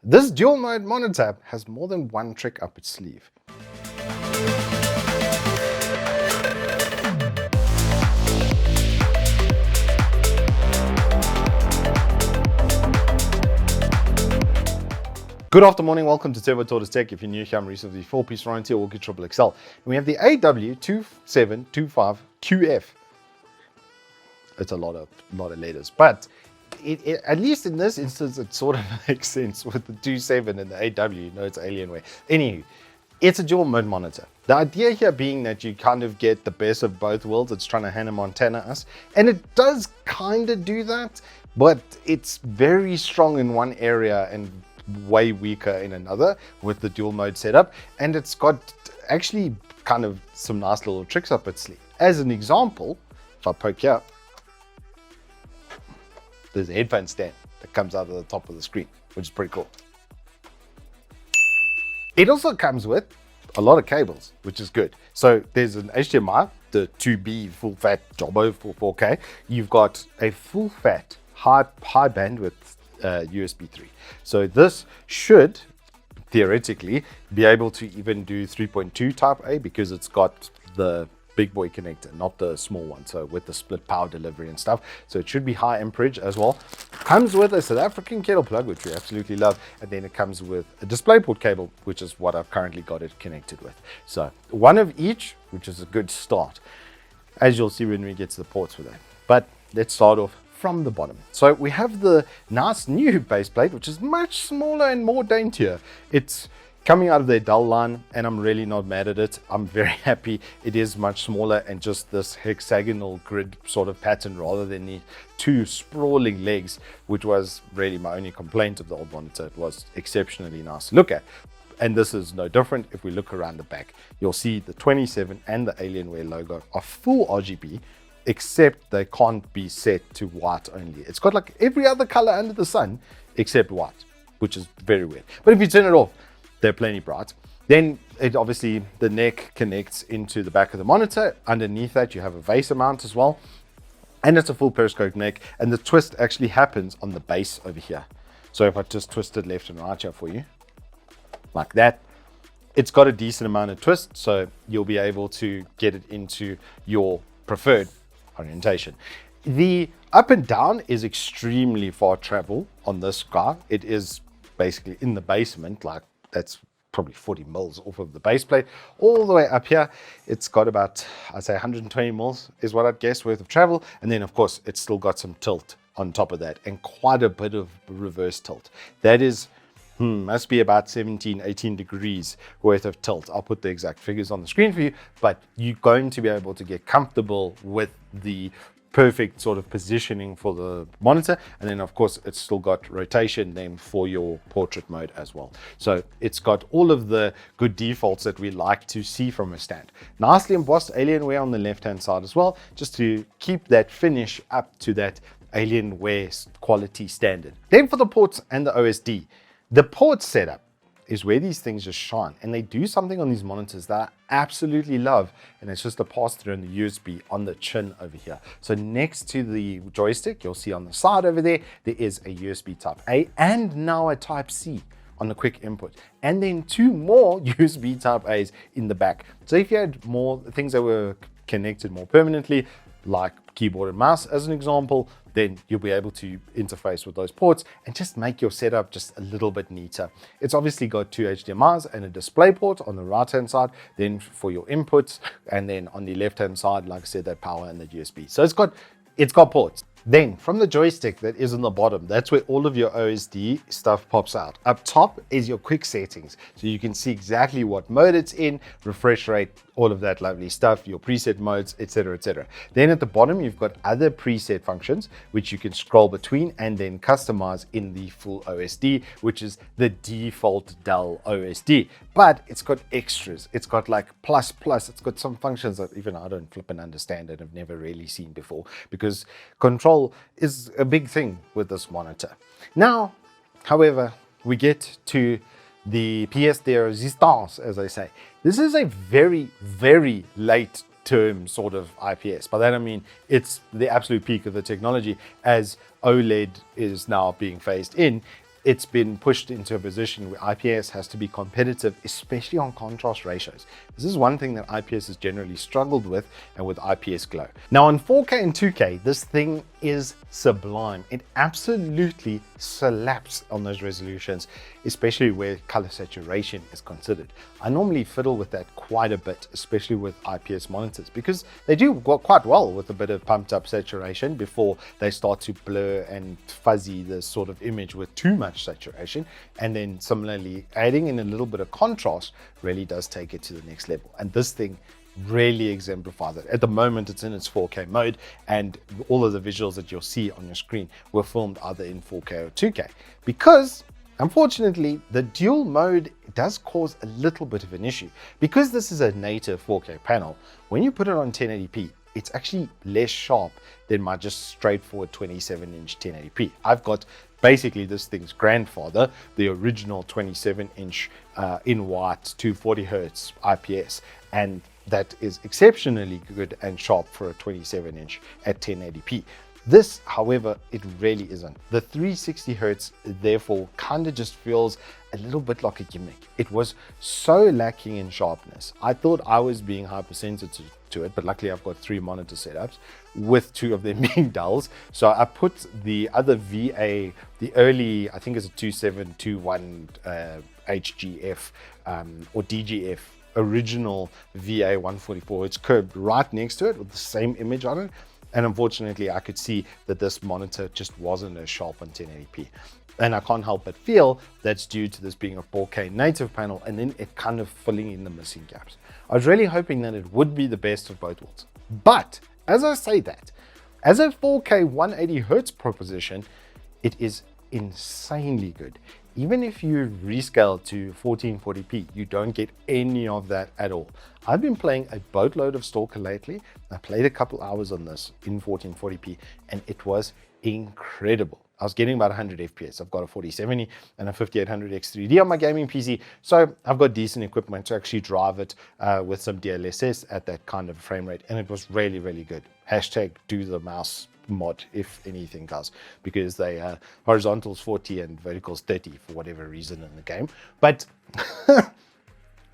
This dual mode monitor has more than one trick up its sleeve. Good afternoon, welcome to Turbo Tortoise Tech. If you're new here, I'm Reese of the 4-piece warranty or Triple XL. And we have the AW2725QF. It's a lot of letters, but at least in this instance, it sort of makes sense with the 27 and the AW, you know it's Alienware. Anywho, it's a dual mode monitor. The idea here being that you kind of get the best of both worlds. It's trying to Hannah Montana us, and it does kind of do that, but it's very strong in one area and way weaker in another with the dual mode setup. And it's got actually kind of some nice little tricks up its sleeve. As an example, if I poke here, there's a headphone stand that comes out of the top of the screen, which is pretty cool. It also comes with a lot of cables, which is good. So there's an HDMI, the 2B full fat jobbo for 4K. You've got a full fat high bandwidth USB 3. So this should theoretically be able to even do 3.2 type A because it's got the big boy connector, not the small one, so with the split power delivery and stuff. So it should be high amperage as well. Comes with a South African kettle plug, which we absolutely love, and then it comes with a DisplayPort cable, which is what I've currently got it connected with. So one of each, which is a good start, as you'll see when we get to the ports for that. But let's start off from the bottom. So we have the nice new base plate, which is much smaller and more daintier. It's coming out of their Dell line, and I'm really not mad at it. I'm very happy. It is much smaller and just this hexagonal grid sort of pattern rather than the two sprawling legs, which was really my only complaint of the old monitor. It was exceptionally nice to look at. And this is no different. If we look around the back, you'll see the 27 and the Alienware logo are full RGB, except they can't be set to white only. It's got like every other color under the sun except white, which is very weird. But if you turn it off, they're plenty bright. Then it obviously, the neck connects into the back of the monitor. Underneath that, you have a VESA mount as well. And it's a full periscope neck. And the twist actually happens on the base over here. So if I just twist it left and right here for you, like that, it's got a decent amount of twist. So you'll be able to get it into your preferred orientation. The up and down is extremely far travel on this guy. It is basically in the basement, like that's probably 40 mils off of the base plate all the way up here. It's got about, I'd say 120 mils is what I'd guess worth of travel. And then of course it's still got some tilt on top of that and quite a bit of reverse tilt. That is must be about 17, 18 degrees worth of tilt. I'll put the exact figures on the screen for you, but you're going to be able to get comfortable with the perfect sort of positioning for the monitor. And then of course it's still got rotation then for your portrait mode as well. So it's got all of the good defaults that we like to see from a stand. Nicely embossed Alienware on the left hand side as well, just to keep that finish up to that Alienware quality standard. Then for the ports and the OSD. The port setup is where these things just shine, and they do something on these monitors that I absolutely love, and it's just a pass-through and the USB on the chin over here. So next to the joystick, you'll see on the side over there, there is a USB type A and now a type C on the quick input, and then two more USB type A's in the back. So if you had more things that were connected more permanently, like keyboard and mouse as an example, then you'll be able to interface with those ports and just make your setup just a little bit neater. It's obviously got two HDMIs and a DisplayPort on the right hand side, then for your inputs, and then on the left hand side, like I said, that power and the USB. So it's got ports. Then from the joystick that is on the bottom, that's where all of your OSD stuff pops out. Up top is your quick settings. So you can see exactly what mode it's in, refresh rate, all of that lovely stuff, your preset modes, etc., etc. Then at the bottom, you've got other preset functions, which you can scroll between and then customize in the full OSD, which is the default Dell OSD. But it's got extras. It's got like plus. It's got some functions that even I don't flip and understand and have never really seen before, because control is a big thing with this monitor. Now, however, we get to the pièce de résistance, as I say. This is a very, very late term sort of IPS. By that I mean it's the absolute peak of the technology, as OLED is now being phased in. it's been pushed into a position where IPS has to be competitive, especially on contrast ratios. This is one thing that IPS has generally struggled with, and with IPS Glow. Now on 4K and 2K, this thing is sublime. It absolutely slaps on those resolutions, especially where color saturation is considered. I normally fiddle with that quite a bit, especially with IPS monitors, because they do quite well with a bit of pumped up saturation before they start to blur and fuzzy the sort of image with too much saturation. And then similarly, adding in a little bit of contrast really does take it to the next level. And this thing really exemplifies it. At the moment, it's in its 4K mode, and all of the visuals that you'll see on your screen were filmed either in 4K or 2K. Because unfortunately, the dual mode does cause a little bit of an issue. Because this is a native 4K panel, when you put it on 1080p, it's actually less sharp than my just straightforward 27-inch 1080p. I've got basically this thing's grandfather, the original 27-inch in white 240 Hertz IPS, and that is exceptionally good and sharp for a 27-inch at 1080p. This, however, it really isn't. The 360 Hertz, therefore, kind of just feels a little bit like a gimmick. It was so lacking in sharpness. I thought I was being hypersensitive to it, but luckily I've got 3 monitor setups, with 2 of them being Dells. So I put the other VA, the early, I think it's a 2721 HGF or DGF, original VA 144. It's curved right next to it with the same image on it. And unfortunately, I could see that this monitor just wasn't as sharp on 1080p. And I can't help but feel that's due to this being a 4K native panel, and then it kind of filling in the missing gaps. I was really hoping that it would be the best of both worlds. But as I say that, as a 4K 180 Hertz proposition, it is insanely good. Even if you rescale to 1440p, you don't get any of that at all. I've been playing a boatload of Stalker lately. I played a couple hours on this in 1440p, and it was incredible. I was getting about 100 FPS. I've got a 4070 and a 5800 X3D on my gaming PC, so I've got decent equipment to actually drive it with some DLSS at that kind of frame rate, and it was really, really good. Hashtag do the mouse mod if anything does, because they horizontals 40 and verticals 30 for whatever reason in the game. But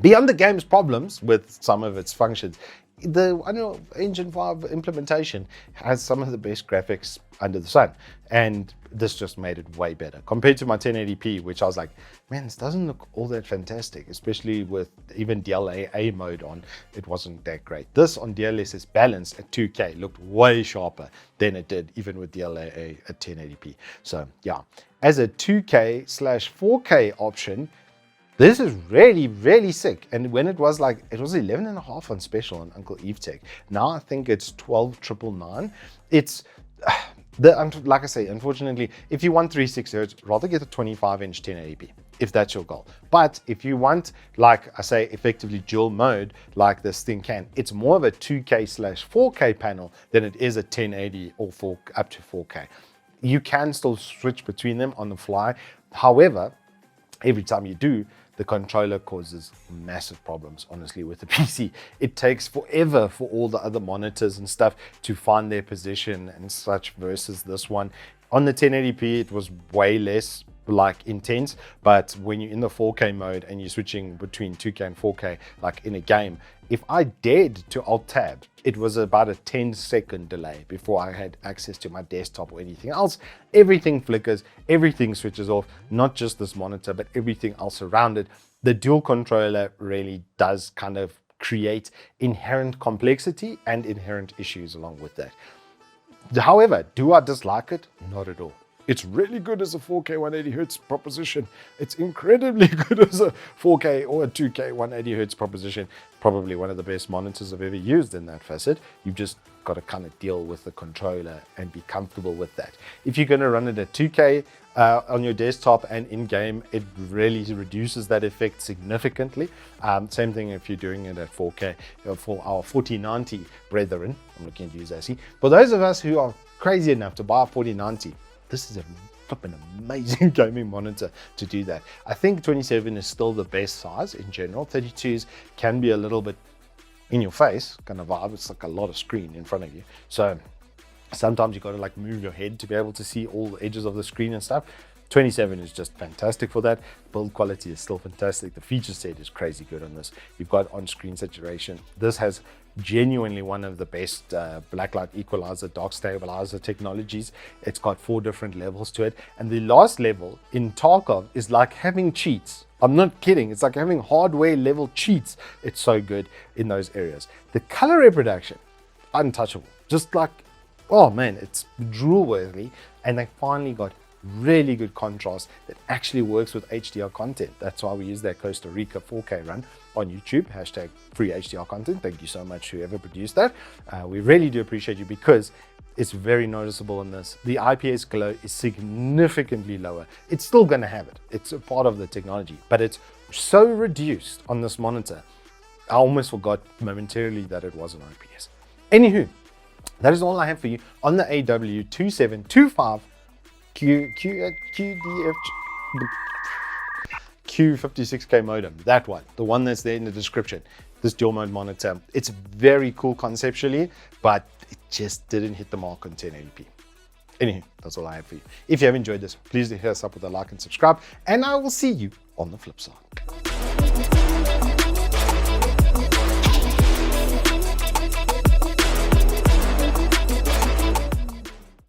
beyond the game's problems with some of its functions, the Unreal Engine 5 implementation has some of the best graphics under the sun, and this just made it way better compared to my 1080p, which I was like, man, this doesn't look all that fantastic, especially with even DLAA mode on. It wasn't that great. This on DLSS balanced at 2K looked way sharper than it did even with DLAA at 1080p. So yeah, as a 2K/4K option, this is really, really sick. And when it was like, it was 11.5 on special on Uncle Evetech. Now I think it's 12,999. It's like I say, unfortunately, if you want 360 Hertz, rather get a 25-inch 1080p if that's your goal. But if you want, like I say, effectively dual mode like this thing can, it's more of a 2K/4K panel than it is a 1080 or up to 4K. You can still switch between them on the fly. However, every time you do, the controller causes massive problems, honestly, with the PC. It takes forever for all the other monitors and stuff to find their position and such versus this one. On the 1080p, it was way less like intense, but when you're in the 4K mode and you're switching between 2K and 4K, like in a game, if I dared to alt tab, it was about a 10-second delay before I had access to my desktop or anything else. Everything flickers, everything switches off, not just this monitor, but everything else around it. The dual controller really does kind of create inherent complexity and inherent issues along with that. However, do I dislike it? Not at all. It's really good as a 4K 180 Hertz proposition. It's incredibly good as a 4K or a 2K 180 Hertz proposition. Probably one of the best monitors I've ever used in that facet. You've just got to kind of deal with the controller and be comfortable with that. If you're going to run it at 2K on your desktop and in-game, it really reduces that effect significantly. Same thing if you're doing it at 4K. For our 4090 brethren, I'm looking at you, Zassi. For those of us who are crazy enough to buy a 4090, this is a flipping amazing gaming monitor to do that. I think 27 is still the best size in general. 32s can be a little bit in your face kind of vibe. It's like a lot of screen in front of you. So sometimes you got to like move your head to be able to see all the edges of the screen and stuff. 27 is just fantastic for that. Build quality is still fantastic. The feature set is crazy good on this. You've got on-screen saturation. This has genuinely one of the best blacklight equalizer, dark stabilizer technologies. It's got 4 different levels to it. And the last level in Tarkov is like having cheats. I'm not kidding. It's like having hardware level cheats. It's so good in those areas. The color reproduction, untouchable. Just like, oh man, it's drool worthy. And they finally got really good contrast that actually works with HDR content. That's why we use that Costa Rica 4K run on YouTube, hashtag free HDR content. Thank you so much whoever produced that. We really do appreciate you, because it's very noticeable in this. The IPS glow is significantly lower. It's still going to have it. It's a part of the technology, but it's so reduced on this monitor. I almost forgot momentarily that it was an IPS. Anywho, that is all I have for you on the AW2725 Q56K modem. That one, the one that's there in the description. This dual mode monitor. It's very cool conceptually, but it just didn't hit the mark on 1080p. Anyway, that's all I have for you. If you have enjoyed this, please hit us up with a like and subscribe, and I will see you on the flip side.